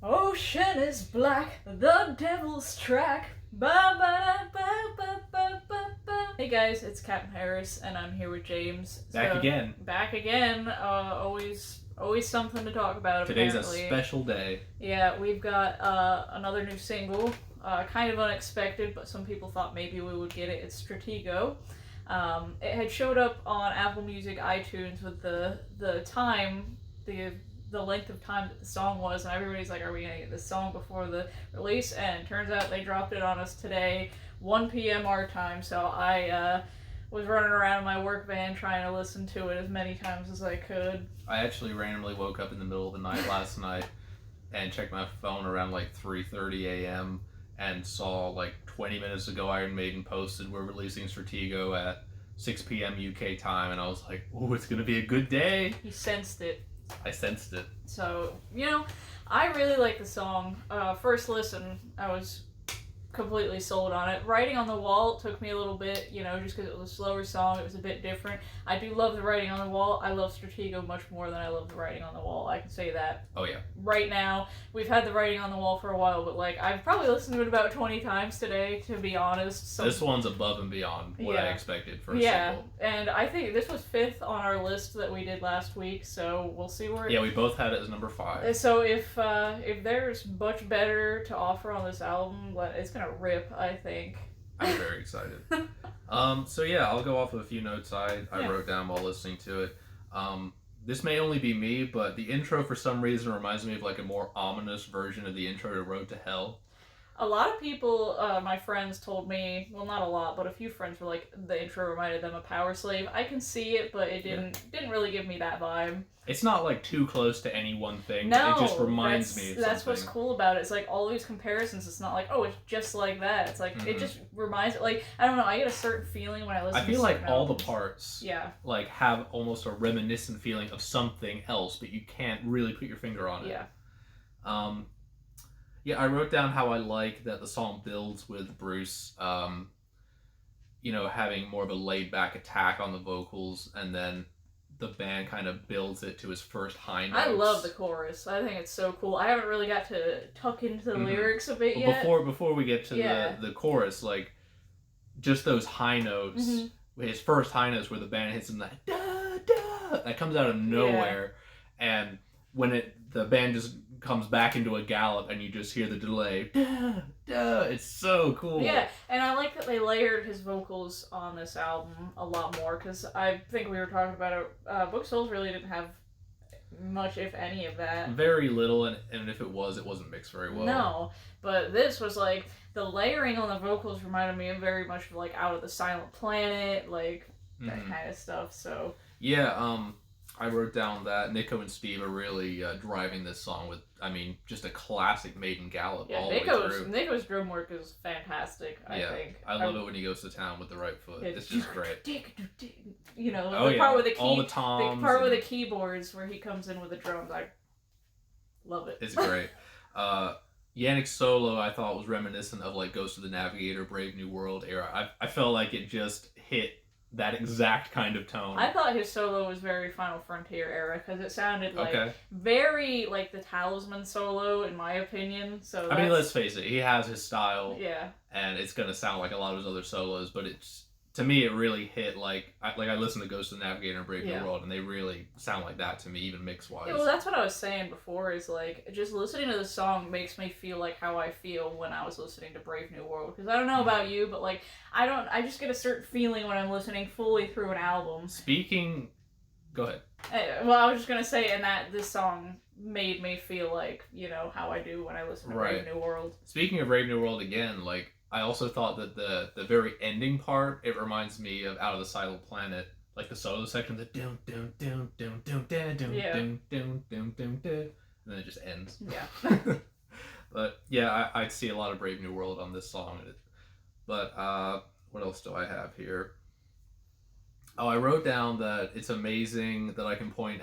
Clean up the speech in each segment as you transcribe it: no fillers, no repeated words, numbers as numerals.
Ocean is black, the devil's track. Ba ba ba ba ba ba ba. Hey guys, it's Captain Harris, and I'm here with James. Back again. Back again. Always something to talk about. Today's apparently. a special day. Yeah, we've got another new single. Kind of unexpected, but some people thought maybe we would get it. It's Stratego. It had showed up on Apple Music, iTunes with the time, the length of time that the song was, and everybody's like, are we gonna get this song before the release? And it turns out they dropped it on us today, 1 p.m. our time, so I was running around in my work van trying to listen to it as many times as I could. I actually randomly woke up in the middle of the night last night and checked my phone around like 3:30 a.m. and saw like 20 minutes ago Iron Maiden posted we're releasing Stratego at 6 p.m. UK time, and I was like, oh, it's gonna be a good day. You sensed it. I sensed it. So, I really like the song. First listen, I was completely sold on it. Writing on the Wall took me a little bit, just because it was a slower song. It was a bit different. I do love the Writing on the Wall. I love Stratego much more than I love the Writing on the Wall. I can say that. Oh, yeah. Right now, we've had the Writing on the Wall for a while, but, I've probably listened to it about 20 times today, to be honest. So, this one's above and beyond what I expected for a single. And I think this was 5th on our list that we did last week, so we'll see where... Yeah, we both had it as number 5. So if there's much better to offer on this album, it's gonna rip, I think. I'm very excited. So yeah, I'll go off of a few notes I wrote down while listening to it. This may only be me, but the intro for some reason reminds me of like a more ominous version of the intro to Road to Hell. A lot of people, my friends told me, well, not a lot, but a few friends were like, the intro reminded them of Power Slave. I can see it, but it didn't really give me that vibe. It's not like too close to any one thing. No, it just reminds me of something. That's what's cool about it. It's like all these comparisons. It's not like, oh, it's just like that. It's like it just reminds. Like, I don't know. I get a certain feeling when I listen. I feel like all the parts, like have almost a reminiscent feeling of something else, but you can't really put your finger on it. Yeah. Yeah, I wrote down how I like that the song builds with Bruce, having more of a laid-back attack on the vocals, and then the band kind of builds it to his first high notes. I love the chorus. I think it's so cool. I haven't really got to tuck into the lyrics a bit yet. Before we get to the chorus, like, just those high notes, his first high notes where the band hits in that da-da, that comes out of nowhere, and when the band just comes back into a gallop and you just hear the delay, da, da, it's so cool. Yeah, and I like that they layered his vocals on this album a lot more, because I think we were talking about it, Book Souls really didn't have much, if any, of that. Very little, and if it wasn't mixed very well. No, but this was like, the layering on the vocals reminded me of very much of like Out of the Silent Planet, like that kind of stuff, so. Yeah, I wrote down that Nico and Steve are really driving this song with, just a classic Maiden gallop all the way through. Nico's drum work is fantastic, I think. I love it when he goes to town with the right foot. It's just great. Part with the all the toms. The part with the keyboards where he comes in with the drums, I love it. It's great. Yannick's solo I thought was reminiscent of like Ghost of the Navigator, Brave New World era. I felt like it just hit that exact kind of tone. I thought his solo was very Final Frontier era, because it sounded like very like the Talisman solo, in my opinion. So let's face it, he has his style. Yeah. And it's gonna sound like a lot of his other solos, but to me it really hit I listened to Ghost of the Navigator and Brave New World, and they really sound like that to me, even mix wise. Yeah, well, that's what I was saying before, is like, just listening to the song makes me feel like how I feel when I was listening to Brave New World, because I don't know about you, but like I just get a certain feeling when I'm listening fully through an album. Go ahead. Well, I was just gonna say, and that this song made me feel like, how I do when I listen to Brave New World. Speaking of Brave New World again, like, I also thought that the very ending part, it reminds me of Out of the Silent Planet, like the solo section, the dum dum dum dum dum dum dum dum dum dum dum dum, and then it just ends. Yeah. But yeah, I'd see a lot of Brave New World on this song. But what else do I have here? Oh, I wrote down that it's amazing that I can point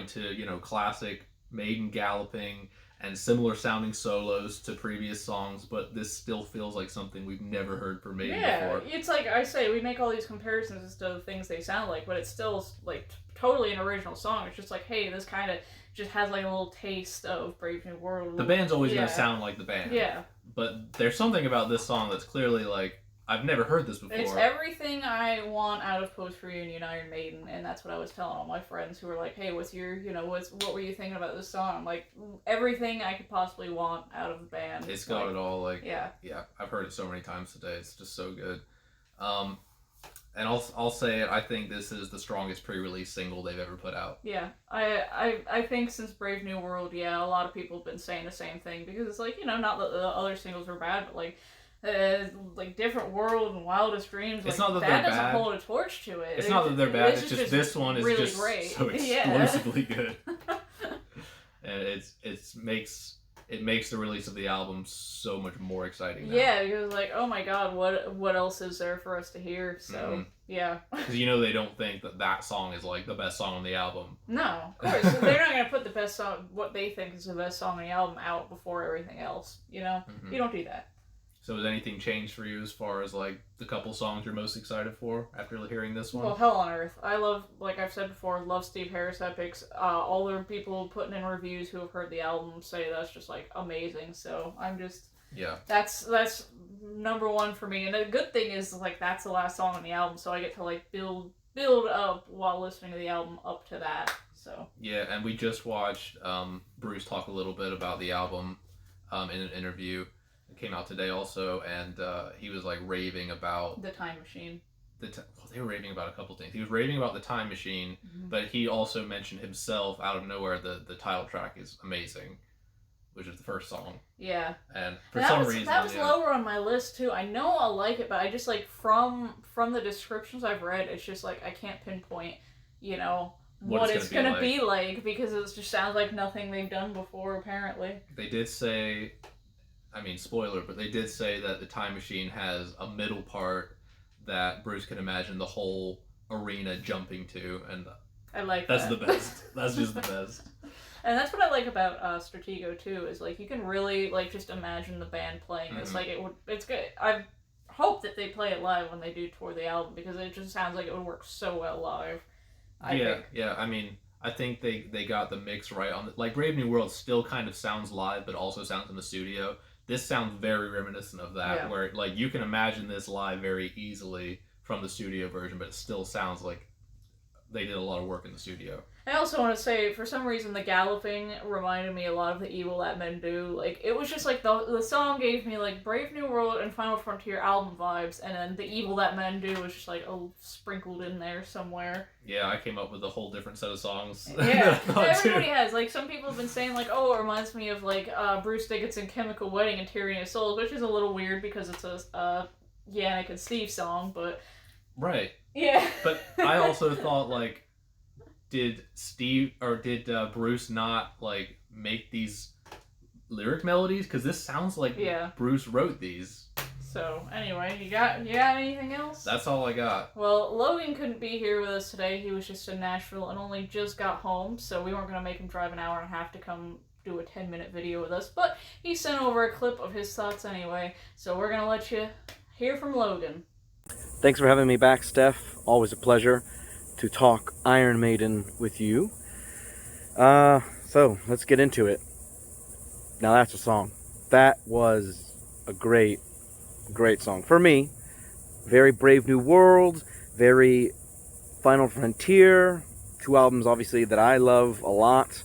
to classic Maiden galloping and similar sounding solos to previous songs, but this still feels like something we've never heard from Maiden before. It's like I say, we make all these comparisons as to the things they sound like, but it's still like totally an original song. It's just like, hey, this kind of just has like a little taste of Brave New World. The band's always going to sound like the band. Yeah. But there's something about this song that's clearly like, I've never heard this before. It's everything I want out of post-reunion Iron Maiden, and that's what I was telling all my friends who were like, hey, what's your, what were you thinking about this song? I'm like, everything I could possibly want out of the band. It's got it all, like, yeah, I've heard it so many times today. It's just so good. And I'll say it, I think this is the strongest pre-release single they've ever put out. Yeah, I think since Brave New World, a lot of people have been saying the same thing, because it's like, not that the other singles were bad, but like Different World and Wildest Dreams, it's like, not that doesn't hold a torch to it. It's not that they're bad, it's just this one is really just great. So explosively good. And it makes the release of the album so much more exciting now. Yeah, because like, oh my god, what else is there for us to hear? So, yeah. Because they don't think that song is like the best song on the album. No, of course. They're not going to put the best song, what they think is the best song on the album, out before everything else, You don't do that. So has anything changed for you as far as like the couple songs you're most excited for after hearing this one? Well, Hell on Earth. I love, like I've said before, love Steve Harris epics. All the people putting in reviews who have heard the album say that's just like amazing. So I'm just that's number one for me. And the good thing is like that's the last song on the album, so I get to like build up while listening to the album up to that. So yeah, and we just watched Bruce talk a little bit about the album in an interview. Came out today also, and he was like raving about the Time Machine. They were raving about a couple things. He was raving about the Time Machine, but he also mentioned himself out of nowhere. The title track is amazing, which is the first song. Yeah, and for some reason that was lower on my list too. I know I'll like it, but I just like from the descriptions I've read, it's just like I can't pinpoint, what it's gonna be like, because it just sounds like nothing they've done before. Apparently, they did say. I mean, spoiler, but they did say that the Time Machine has a middle part that Bruce can imagine the whole arena jumping to, and I like that's the best. That's just the best. And that's what I like about Stratego too, is like you can really like just imagine the band playing this. Like it's good. I hope that they play it live when they do tour the album, because it just sounds like it would work so well live. Yeah. I mean, I think they got the mix right on. Like Brave New World still kind of sounds live, but also sounds in the studio. This sounds very reminiscent of that, where like you can imagine this live very easily from the studio version, but it still sounds like they did a lot of work in the studio. I also want to say, for some reason, the galloping reminded me a lot of The Evil That Men Do. Like, it was just like the song gave me like Brave New World and Final Frontier album vibes, and then The Evil That Men Do was just like sprinkled in there somewhere. Yeah, I came up with a whole different set of songs. Yeah, everybody has. Like, some people have been saying like, oh, it reminds me of like Bruce Dickinson Chemical Wedding and Tyranny of Souls, which is a little weird because it's a Yannick and Steve song, but... Right. Yeah. But I also thought, like, did Bruce not, like, make these lyric melodies? Because this sounds like Bruce wrote these. So, anyway, you got anything else? That's all I got. Well, Logan couldn't be here with us today. He was just in Nashville and only just got home, so we weren't going to make him drive an hour and a half to come do a 10-minute video with us. But he sent over a clip of his thoughts anyway, so we're going to let you hear from Logan. Thanks for having me back, Steph. Always a pleasure to talk Iron Maiden with you. So, let's get into it. Now that's a song. That was a great song. For me, very Brave New World, very Final Frontier. Two albums, obviously, that I love a lot.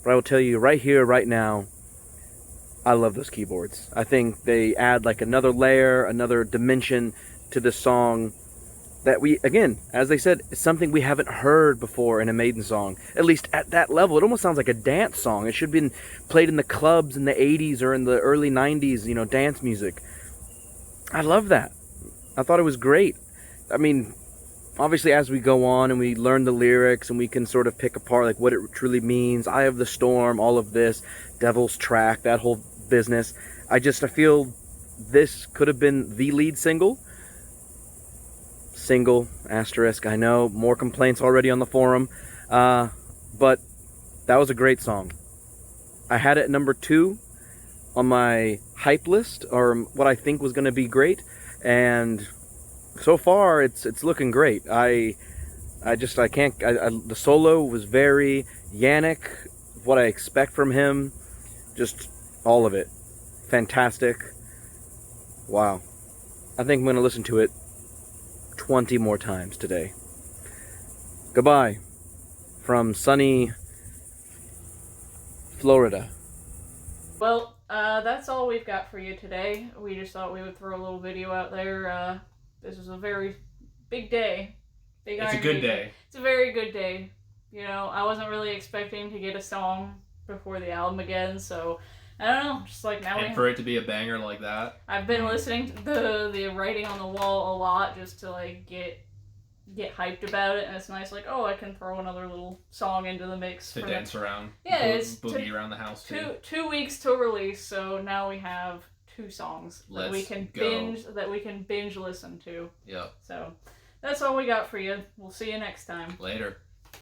But I will tell you right here, right now, I love those keyboards. I think they add like another layer, another dimension to the song that we, again, as they said, it's something we haven't heard before in a Maiden song. At least at that level. It almost sounds like a dance song. It should have been played in the clubs in the 80s or in the early 90s, dance music. I love that. I thought it was great. I mean, obviously as we go on and we learn the lyrics and we can sort of pick apart like what it truly means, Eye of the Storm, all of this, Devil's Track, that whole business. I feel this could have been the lead single. Single, asterisk, I know, more complaints already on the forum, but that was a great song. I had it at number 2 on my hype list, or what I think was going to be great, and so far it's looking great. The solo was very Yannick, what I expect from him, just all of it. Fantastic. Wow. I think I'm going to listen to it 20 more times today. Goodbye from sunny Florida. Well, that's all we've got for you today. We just thought we would throw a little video out there. This was a very big day. It's a good day. It's a very good day. You know, I wasn't really expecting to get a song before the album again, so I don't know. Just like now, and for it to be a banger like that, I've been listening to the writing on the wall a lot just to like get hyped about it, and it's nice. Like, oh, I can throw another little song into the mix to dance around. Yeah, it's boogie around the house too. 2 weeks till release, so now we have 2 songs that we can binge listen to. Yep. So that's all we got for you. We'll see you next time. Later.